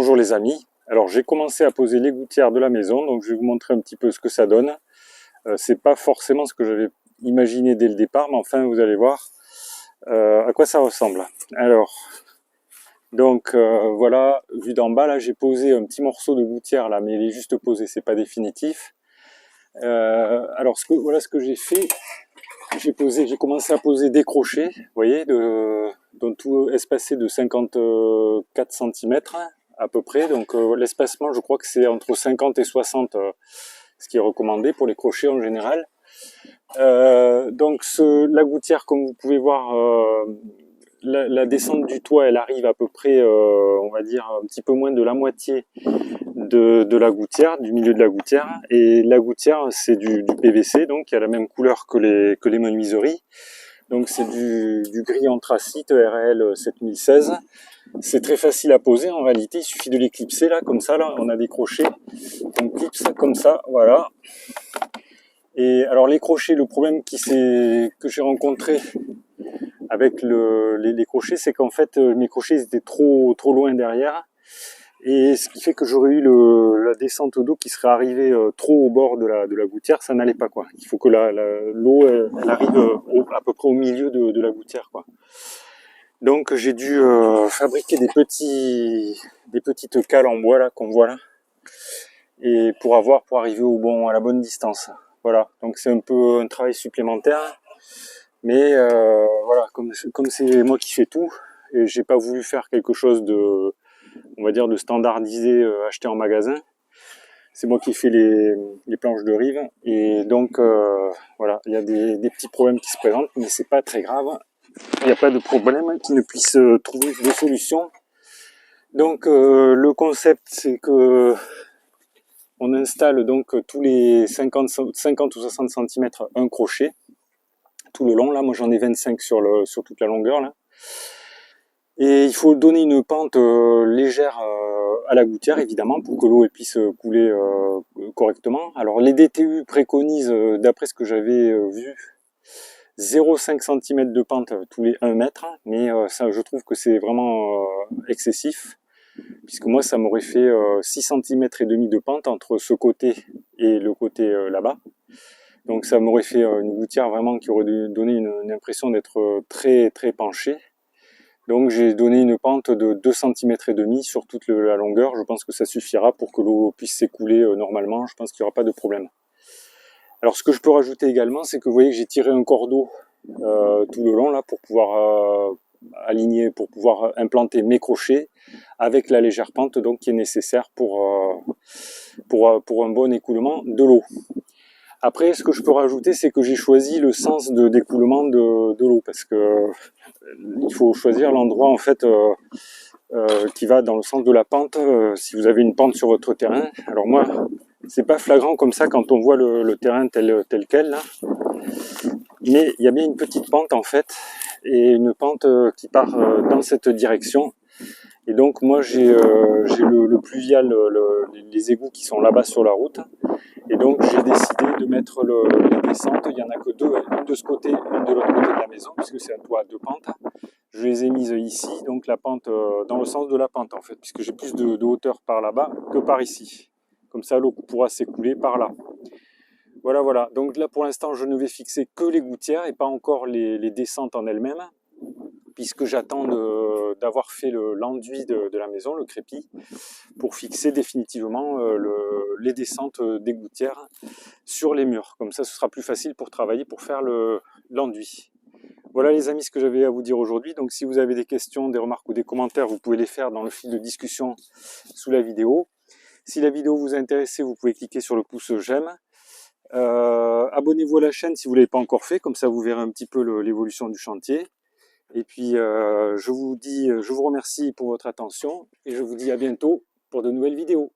Bonjour les amis, alors j'ai commencé à poser les gouttières de la maison, donc je vais vous montrer un petit peu ce que ça donne. C'est pas forcément ce que j'avais imaginé dès le départ, mais enfin vous allez voir à quoi ça ressemble. Alors, donc voilà, vu d'en bas là, j'ai posé un petit morceau de gouttière là, mais il est juste posé, c'est pas définitif. Alors voilà ce que j'ai fait. J'ai commencé à poser des crochets, vous voyez, dans tout espacé de 54 cm à peu près. Donc l'espacement, je crois que c'est entre 50 et 60, ce qui est recommandé pour les crochets en général. Donc la gouttière, comme vous pouvez voir, la descente du toit, elle arrive à peu près, on va dire, un petit peu moins de la moitié de la gouttière, du milieu de la gouttière. Et la gouttière, c'est du PVC, donc il y a la même couleur que les menuiseries. Donc c'est du gris anthracite RL 7016. C'est très facile à poser en réalité, il suffit de les clipser là, comme ça, là, on a des crochets. On clipse comme ça, voilà. Et alors les crochets, le problème que j'ai rencontré avec les crochets, c'est qu'en fait mes crochets étaient trop loin derrière. Et ce qui fait que j'aurais eu la descente d'eau qui serait arrivée trop au bord de la gouttière, ça n'allait pas quoi. Il faut que l'eau elle arrive à peu près au milieu de la gouttière quoi. Donc j'ai dû fabriquer des petites cales en bois là qu'on voit là, et pour arriver à la bonne distance. Voilà. Donc c'est un peu un travail supplémentaire, mais voilà, comme c'est moi qui fais tout, et j'ai pas voulu faire quelque chose de, on va dire, de standardisé acheté en magasin. C'est moi qui fais les planches de rive, et donc voilà, il y a des petits problèmes qui se présentent, mais c'est pas très grave. Il n'y a pas de problème qui ne puisse trouver des solutions. Donc le concept, c'est que on installe donc tous les 50 ou 60 cm un crochet tout le long. Là, moi j'en ai 25 sur toute la longueur là. Et il faut donner une pente légère à la gouttière, évidemment, pour que l'eau puisse couler correctement. Alors les DTU préconisent, d'après ce que j'avais vu, 0,5 cm de pente tous les 1 mètre, mais ça, je trouve que c'est vraiment excessif, puisque moi ça m'aurait fait 6 cm et demi de pente entre ce côté et le côté là-bas. Donc ça m'aurait fait une gouttière vraiment qui aurait donné une impression d'être très penchée. Donc j'ai donné une pente de 2 cm et demi sur toute la longueur. Je pense que ça suffira pour que l'eau puisse s'écouler normalement. Je pense qu'il n'y aura pas de problème. Alors ce que je peux rajouter également, c'est que vous voyez que j'ai tiré un cordeau tout le long là pour pouvoir aligner, pour pouvoir implanter mes crochets avec la légère pente donc qui est nécessaire pour un bon écoulement de l'eau. Après, ce que je peux rajouter, c'est que j'ai choisi le sens d'écoulement de l'eau, parce que il faut choisir l'endroit en fait qui va dans le sens de la pente. Si vous avez une pente sur votre terrain, alors moi, c'est pas flagrant comme ça quand on voit le terrain tel quel là, mais il y a bien une petite pente en fait, et une pente qui part dans cette direction. Et donc moi j'ai le pluvial, les égouts qui sont là-bas sur la route. Et donc j'ai décidé de mettre les descentes, il n'y en a que deux, une de ce côté, une de l'autre côté de la maison, puisque c'est un toit à deux pentes. Je les ai mises ici, donc la pente dans le sens de la pente en fait, puisque j'ai plus de hauteur par là-bas que par ici. Comme ça l'eau pourra s'écouler par là. Voilà. Donc là pour l'instant je ne vais fixer que les gouttières et pas encore les descentes en elles-mêmes, puisque j'attends d'avoir fait l'enduit de la maison, le crépi, pour fixer définitivement les descentes des gouttières sur les murs. Comme ça, ce sera plus facile pour travailler, pour faire l'enduit. Voilà les amis, ce que j'avais à vous dire aujourd'hui. Donc si vous avez des questions, des remarques ou des commentaires, vous pouvez les faire dans le fil de discussion sous la vidéo. Si la vidéo vous a intéressé, vous pouvez cliquer sur le pouce j'aime. Abonnez-vous à la chaîne si vous ne l'avez pas encore fait, comme ça vous verrez un petit peu l'évolution du chantier. Et puis je vous remercie pour votre attention et je vous dis à bientôt pour de nouvelles vidéos.